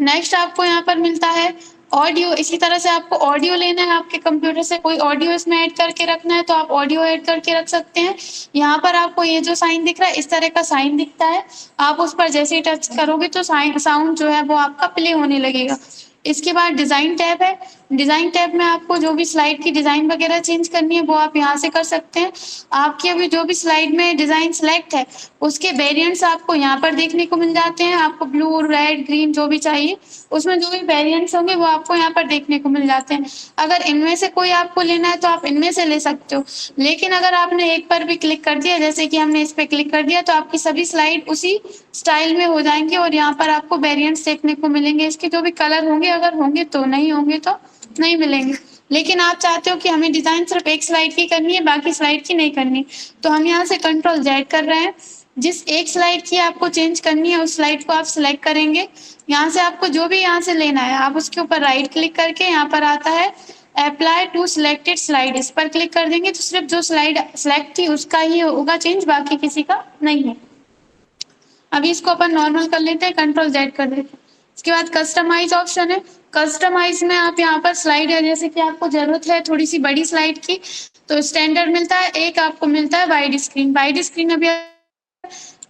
Next आपको यहाँ पर मिलता है ऑडियो। इसी तरह से आपको ऑडियो लेना है, आपके कंप्यूटर से कोई ऑडियो इसमें ऐड करके रखना है तो आप ऑडियो ऐड करके रख सकते हैं। यहाँ पर आपको ये जो साइन दिख रहा है, इस तरह का साइन दिखता है। आप उस पर जैसे ही टच करोगे तो साउंड जो है वो आपका प्ले होने लगेगा। इसके बाद डिज़ाइन टैब है। डिज़ाइन टैब में आपको जो भी स्लाइड की डिज़ाइन वगैरह चेंज करनी है वो आप यहाँ से कर सकते हैं। आपकी अभी जो भी स्लाइड में डिज़ाइन सिलेक्ट है, उसके वेरिएंट्स आपको यहाँ पर देखने को मिल जाते हैं। आपको ब्लू, रेड, ग्रीन जो भी चाहिए, उसमें जो भी वेरिएंट्स होंगे वो आपको यहाँ पर देखने को मिल जाते हैं। अगर इनमें से कोई आपको लेना है तो आप इनमें से ले सकते हो। लेकिन अगर आपने एक पर भी क्लिक कर दिया, जैसे कि हमने इस पे क्लिक कर दिया, तो आपकी सभी स्लाइड उसी स्टाइल में हो जाएँगी और यहाँ पर आपको वेरिएंट्स देखने को मिलेंगे। इसके जो भी कलर होंगे, अगर होंगे तो, नहीं होंगे तो नहीं मिलेंगे। लेकिन आप चाहते हो कि हमें डिज़ाइन सिर्फ़ एक स्लाइड की करनी है, बाकी स्लाइड की नहीं करनी, तो हम यहाँ से कंट्रोल Z कर रहे हैं। जिस एक स्लाइड की आपको चेंज करनी है, उस स्लाइड को आप सिलेक्ट करेंगे। यहाँ से आपको जो भी यहाँ से लेना है, आप उसके ऊपर राइट क्लिक करके यहाँ पर आता है अप्लाई टू सिलेक्टेड स्लाइड, इस पर क्लिक कर देंगे तो सिर्फ़ जो स्लाइड सिलेक्ट थी उसका ही होगा चेंज, बाकी किसी का नहीं है। अभी इसको अपन नॉर्मल कर लेते हैं, कंट्रोल Z कर देते हैं। इसके बाद कस्टमाइज़ ऑप्शन है। कस्टमाइज़ में आप यहाँ पर स्लाइड है, जैसे कि आपको ज़रूरत है थोड़ी-सी बड़ी स्लाइड की, तो स्टैंडर्ड मिलता है, एक आपको मिलता है वाइड स्क्रीन। वाइड स्क्रीन अभी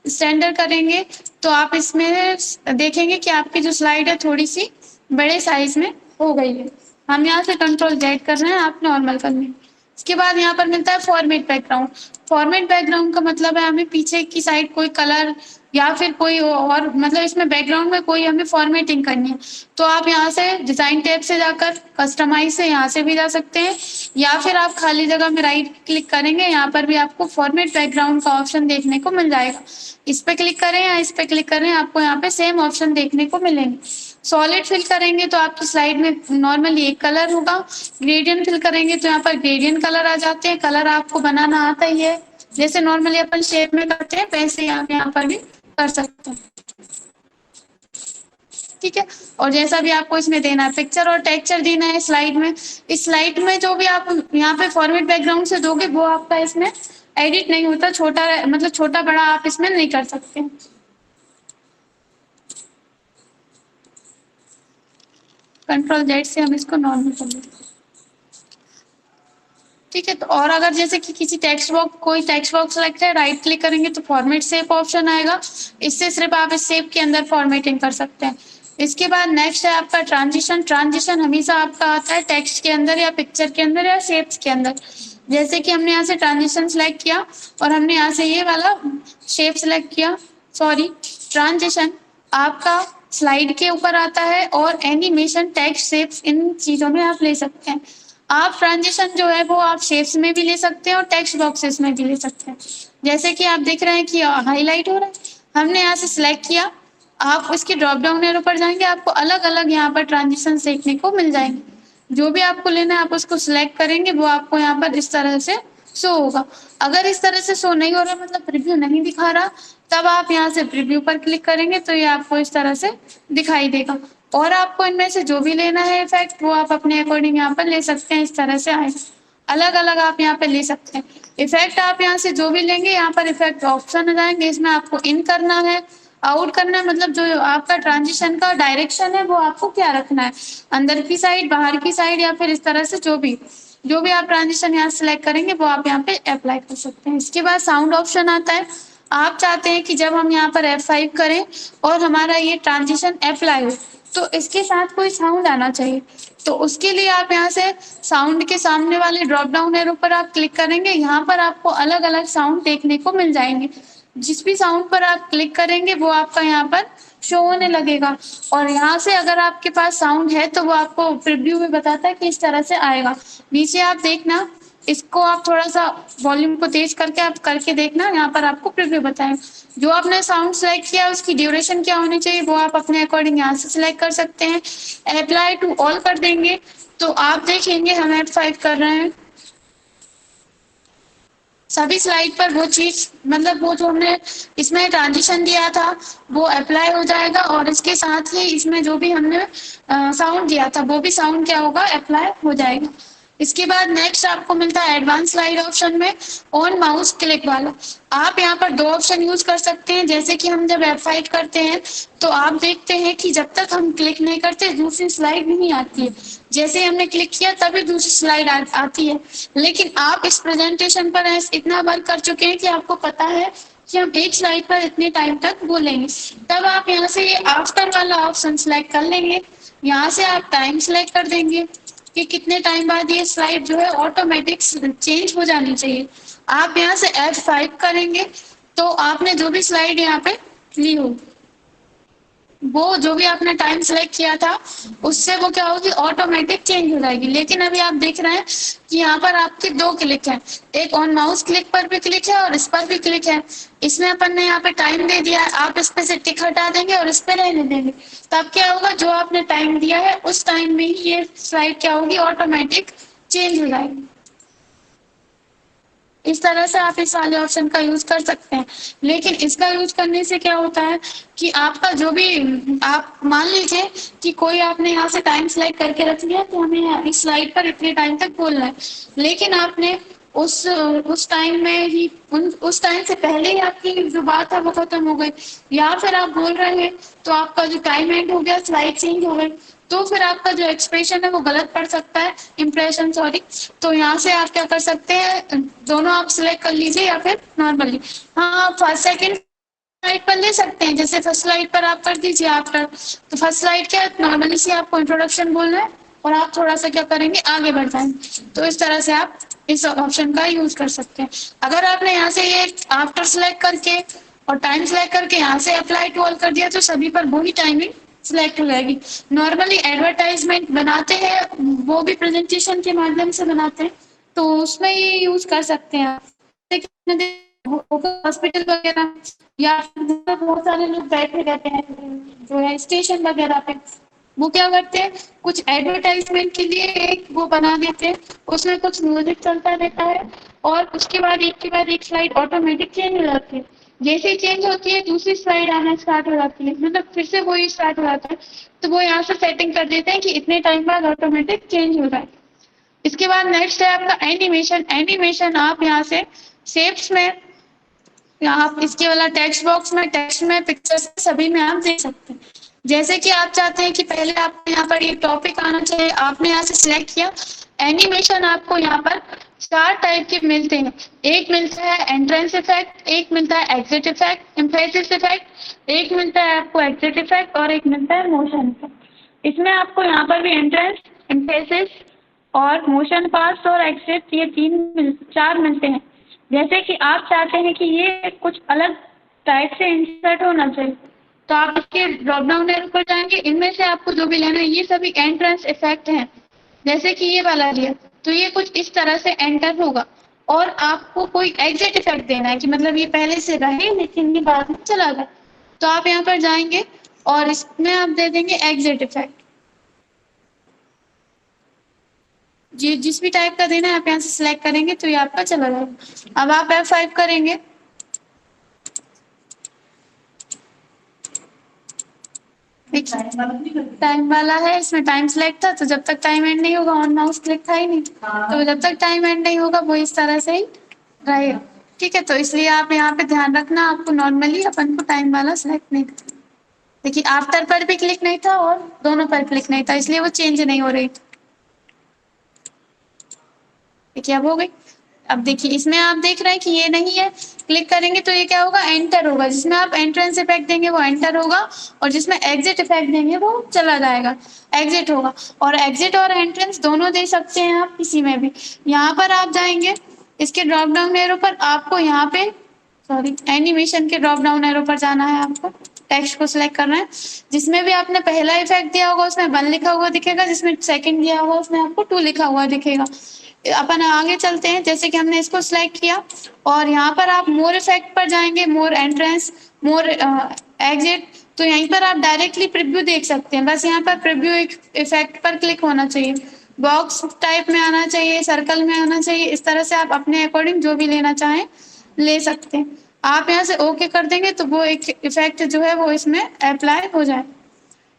स्टैंडर्ड करेंगे तो आप इसमें देखेंगे कि आपकी जो स्लाइड है थोड़ी-सी बड़े साइज़ में हो गई है। हम यहाँ से कंट्रोल Z कर रहे हैं, आप नॉर्मल कर लें। इसके बाद यहाँ पर मिलता है फॉर्मेट बैकग्राउंड। फॉर्मेट बैकग्राउंड का मतलब है हमें पीछे की साइड कोई कलर या फिर कोई और, मतलब इसमें बैकग्राउंड में कोई हमें फॉर्मेटिंग करनी है, तो आप यहाँ से डिज़ाइन टैब से जाकर कस्टमाइज़ से यहाँ से भी जा सकते हैं, या फिर आप खाली जगह में राइट क्लिक करेंगे, यहाँ पर भी आपको फॉर्मेट बैकग्राउंड का ऑप्शन देखने को मिल जाएगा। इस पे क्लिक करें या इस पे क्लिक करें, आपको यहाँ पे सेम ऑप्शन देखने को मिलेंगे। सॉलिड फिल करेंगे तो आपकी स्लाइड में नॉर्मली एक कलर होगा। ग्रेडियंट फिल करेंगे तो यहाँ पर ग्रेडियंट कलर आ जाते हैं। कलर आपको बनाना आता ही है, जैसे नॉर्मली अपन शेप में करते हैं वैसे ही आप यहाँ पर भी कर सकते हैं। ठीक है, और जैसा भी आपको इसमें देना है, पिक्चर और टेक्सचर देना है स्लाइड में। इस स्लाइड में जो भी आप यहाँ पे फॉर्मेट बैकग्राउंड से दोगे वो आपका इसमें एडिट नहीं होता, छोटा मतलब छोटा बड़ा आप इसमें नहीं कर सकते। कंट्रोल Z से हम इसको नॉर्मल कर लेते हैं। ठीक है, तो और अगर जैसे कि किसी टेक्स्ट बॉक्स, कोई टेक्स्ट बॉक्स सेलेक्ट है, राइट क्लिक करेंगे तो फॉर्मेट शेप ऑप्शन आएगा। इससे सिर्फ आप इस शेप के अंदर फॉर्मेटिंग कर सकते हैं। इसके बाद नेक्स्ट है आपका ट्रांजिशन। ट्रांजिशन हमेशा आपका आता है टेक्स्ट के अंदर या पिक्चर के अंदर या शेप्स के अंदर। जैसे कि हमने यहाँ से ट्रांजिशन सेलेक्ट किया और हमने यहाँ से ये वाला शेप सेलेक्ट किया, सॉरी ट्रांजिशन आपका स्लाइड के ऊपर आता है, और एनिमेशन, टेक्स्ट, शेप्स, इन चीज़ों में आप ले सकते हैं। आप ट्रांजिशन जो है वो आप शेप्स में भी ले सकते हैं और टेक्स्ट बॉक्सेस में भी ले सकते हैं। जैसे कि आप देख रहे हैं कि हाईलाइट हो रहा है, हमने यहाँ से सिलेक्ट किया, आप उसकी ड्रॉप डाउन एरो पर जाएंगे, आपको अलग अलग यहाँ पर ट्रांजिशन देखने को मिल जाएंगे। जो भी आपको लेना है आप उसको सिलेक्ट करेंगे, वो आपको यहाँ पर इस तरह से शो होगा। अगर इस तरह से शो नहीं हो रहा, मतलब प्रीव्यू नहीं दिखा रहा, तब आप यहाँ से प्रीव्यू पर क्लिक करेंगे तो ये आपको इस तरह से दिखाई देगा। और आपको इनमें से जो भी लेना है इफेक्ट, वो आप अपने अकॉर्डिंग यहाँ पर ले सकते हैं। इस तरह से आएगा, अलग अलग आप यहाँ पे ले सकते हैं इफेक्ट। आप यहाँ से जो भी लेंगे, यहाँ पर इफेक्ट ऑप्शन आ जाएंगे, इसमें आपको इन करना है, आउट करना है, मतलब जो आपका ट्रांजिशन का डायरेक्शन है वो आपको क्या रखना है, अंदर की साइड, बाहर की साइड, या फिर इस तरह से जो भी आप ट्रांजिशन यहाँ सेलेक्ट करेंगे वो आप यहाँ पे अप्लाई कर सकते हैं। इसके बाद साउंड ऑप्शन आता है। आप चाहते हैं कि जब हम यहाँ पर F5 करें और हमारा ये ट्रांजिशन अप्लाई हो तो इसके साथ कोई साउंड आना चाहिए, तो उसके लिए आप यहाँ से साउंड के सामने वाले ड्रॉप डाउन एरो पर आप क्लिक करेंगे। यहाँ पर आपको अलग अलग साउंड देखने को मिल जाएंगे। जिस भी साउंड पर आप क्लिक करेंगे वो आपका यहाँ पर शो होने लगेगा, और यहाँ से अगर आपके पास साउंड है तो वो आपको प्रीव्यू में बताता है कि इस तरह से आएगा। नीचे आप देखना, इसको आप थोड़ा सा वॉल्यूम को तेज करके आप करके देखना, यहाँ पर आपको प्रीव्यू बताएगा। जो आपने साउंड सेलेक्ट किया उसकी ड्यूरेशन क्या होनी चाहिए वो आप अपने अकॉर्डिंग यहाँ से सिलेक्ट कर सकते हैं। अप्लाई टू ऑल कर देंगे तो आप देखेंगे हम F5 कर रहे हैं, सभी स्लाइड पर वो चीज, मतलब वो जो हमने इसमें ट्रांजिशन दिया था वो अप्लाई हो जाएगा, और इसके साथ ही इसमें जो भी हमने साउंड दिया था वो भी साउंड क्या होगा, अप्लाई हो जाएगा। इसके बाद नेक्स्ट आपको मिलता है एडवांस स्लाइड ऑप्शन में ऑन माउस क्लिक वाला। आप यहाँ पर दो ऑप्शन यूज कर सकते हैं। जैसे कि हम जब F5 करते हैं तो आप देखते हैं कि जब तक हम क्लिक नहीं करते दूसरी स्लाइड नहीं आती है। जैसे हमने क्लिक किया तभी दूसरी स्लाइड आती है। लेकिन आप इस प्रेजेंटेशन पर इतना वर्क कर चुके हैं कि आपको पता है कि हम एक स्लाइड पर इतने टाइम तक बोलेंगे। तब आप यहाँ से ये आफ्टर वाला ऑप्शन सिलेक्ट कर लेंगे। यहाँ से आप टाइम सिलेक्ट कर देंगे कि कितने टाइम बाद ये स्लाइड जो है ऑटोमेटिक चेंज हो जानी चाहिए। आप यहाँ से F5 करेंगे तो आपने जो भी स्लाइड यहाँ पे ली हो वो जो भी आपने टाइम सेलेक्ट किया था उससे वो क्या होगी ऑटोमेटिक चेंज हो जाएगी। लेकिन अभी आप देख रहे हैं कि यहाँ पर आपके दो क्लिक हैं, एक ऑन माउस क्लिक पर भी क्लिक है और इस पर भी क्लिक है। इसमें अपन ने यहाँ पे टाइम दे दिया है, आप इस पे से टिक हटा देंगे और इस पे रहने देंगे। तब क्या होगा, जो आपने टाइम दिया है उस टाइम में ही ये स्लाइड क्या होगी ऑटोमेटिक चेंज हो जाएगी। इस तरह से आप इस वाले ऑप्शन का यूज कर सकते हैं। लेकिन इसका यूज करने से क्या होता है कि आपका जो भी आप मान लीजिए कि कोई आपने यहाँ से टाइम सिलेक्ट करके रख लिया तो हमें इस स्लाइड पर इतने टाइम तक बोलना है। लेकिन आपने उस टाइम में ही उस टाइम से पहले ही आपकी जो बात है वो खत्म हो गई, या फिर आप बोल रहे हैं तो आपका जो टाइम एंड हो गया, स्लाइड चेंज हो गई, तो फिर आपका जो एक्सप्रेशन है वो गलत पड़ सकता है, इंप्रेशन सॉरी। तो यहाँ से आप क्या कर सकते हैं, दोनों आप सिलेक्ट कर लीजिए या फिर नॉर्मली। हाँ, आप फर्स्ट सेकंड स्लाइड पर ले सकते हैं। जैसे फर्स्ट स्लाइड पर आप कर दीजिए आफ्टर। तो फर्स्ट स्लाइड क्या है, नॉर्मली से आपको इंट्रोडक्शन बोलना है और आप थोड़ा सा क्या करेंगे आगे बढ़ जाएंगे। तो इस तरह से आप इस ऑप्शन का यूज कर सकते हैं। अगर आपने यहाँ से ये आफ्टर सिलेक्ट करके और टाइम सिलेक्ट करके यहाँ से अप्लाई टू ऑल कर दिया तो सभी पर वही टाइमिंग सिलेक्ट हो जाएगी। नॉर्मली एडवर्टाइजमेंट बनाते हैं वो भी प्रेजेंटेशन के माध्यम से बनाते हैं, तो उसमें ये यूज कर सकते हैं आप। हॉस्पिटल वगैरह या फिर बहुत सारे लोग बैठे रहते हैं जो है स्टेशन वगैरह पे, वो क्या करते हैं कुछ एडवर्टाइजमेंट के लिए एक वो बना देते हैं, उसमें कुछ म्यूजिक चलता रहता है और उसके बाद एक के बाद एक स्लाइड ऑटोमेटिक चेंज हो जाती है। जैसे ही चेंज होती है दूसरी स्लाइड आना स्टार्ट हो जाती है, मतलब फिर से वही स्टार्ट हो जाता है। तो वो यहाँ से सेटिंग कर देते हैं कि इतने टाइम बाद ऑटोमेटिक चेंज हो जाए। इसके बाद नेक्स्ट है आपका एनिमेशन। एनिमेशन आप यहाँ से शेप्स में या आप इसके वाला टेक्स्ट बॉक्स में, टेक्स्ट में, पिक्चर्स सभी में आप देख सकते हैं। जैसे कि आप चाहते हैं कि पहले आपको यहाँ पर ये टॉपिक आना चाहिए, आपने यहाँ से सिलेक्ट किया। एनिमेशन आपको यहाँ पर 4 टाइप के मिलते हैं। एक मिलता है एंट्रेंस इफेक्ट, एक मिलता है एग्जिट इफेक्ट, एम्फेसिस इफेक्ट, एक मिलता है आपको एग्जिट इफेक्ट और एक मिलता है मोशन इफेक्ट। इसमें आपको यहाँ पर भी एंट्रेंस, एम्फेसिस और मोशन पास और एग्जिट ये 4 मिलते हैं। जैसे कि आप चाहते हैं कि ये कुछ अलग टाइप से इंसर्ट होना चाहिए तो आप इसके ड्रॉप डाउन एरो पर जाएंगे, इनमें से आपको जो भी लेना है। ये सभी एंट्रेंस इफेक्ट हैं। जैसे कि ये वाला लिया तो ये कुछ इस तरह से एंटर होगा और आपको कोई एग्जिट इफेक्ट देना है कि मतलब ये पहले से रहे लेकिन ये बाद में चला गया, तो आप यहाँ पर जाएंगे और इसमें आप दे देंगे एग्जिट इफेक्ट। जी जिस भी टाइप का देना है आप यहाँ से सिलेक्ट करेंगे तो ये आपका चला जाएगा। अब आप F5 करेंगे, टाइम वाला है, इसमें टाइम सिलेक्ट था तो जब तक टाइम एंड नहीं होगा, ऑन माउस क्लिक था ही नहीं, तो जब तक टाइम एंड नहीं होगा वो इस तरह से ही रहेगा। ठीक है, तो इसलिए आप यहाँ पे ध्यान रखना, आपको नॉर्मली अपन को टाइम वाला सिलेक्ट नहीं करना। देखिए आफ्टर पर भी क्लिक नहीं था और दोनों पर क्लिक नहीं था, इसलिए वो चेंज नहीं हो रही। देखिए अब हो गई। अब देखिए इसमें आप देख रहे हैं कि ये नहीं है, क्लिक करेंगे तो ये क्या होगा एंटर होगा। जिसमें आप एंट्रेंस इफेक्ट देंगे वो एंटर होगा और जिसमें एग्जिट इफेक्ट देंगे वो चला जाएगा, एग्जिट होगा। और एग्जिट और एंट्रेंस दोनों दे सकते हैं आप किसी में भी। यहाँ पर आप जाएंगे इसके ड्रॉप डाउन एरो पर, आपको यहाँ पे सॉरी एनिमेशन के ड्रॉप डाउन एरो पर जाना है, आपको टेक्स्ट को सिलेक्ट करना है। जिसमें भी आपने पहला इफेक्ट दिया होगा उसमें 1 लिखा हुआ दिखेगा, जिसमें सेकंड दिया होगा उसमें आपको 2 लिखा हुआ दिखेगा। अपन आगे चलते हैं। जैसे कि हमने इसको सिलेक्ट किया और यहाँ पर आप मोर इफेक्ट पर जाएंगे, मोर एंट्रेंस, मोर एग्जिट, तो यहीं पर आप डायरेक्टली प्रीव्यू देख सकते हैं। बस यहाँ पर प्रीव्यू इफेक्ट पर क्लिक होना चाहिए, बॉक्स टाइप में आना चाहिए, सर्कल में आना चाहिए। इस तरह से आप अपने अकॉर्डिंग जो भी लेना चाहें ले सकते हैं। आप यहाँ से ओके कर देंगे तो वो एक इफेक्ट जो है वो इसमें अप्लाई हो जाए।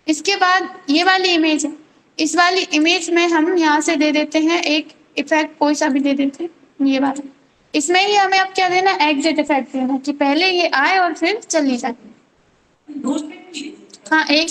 इसके बाद ये वाली इमेज है, इस वाली इमेज में हम यहाँ से दे देते हैं एक इफेक्ट कोई सा भी दे देते हैं, ये वाला। इसमें ही हमें अब क्या देना है, एग्जिट इफेक्ट देना कि पहले ये आए और फिर चली जाए। हाँ, एक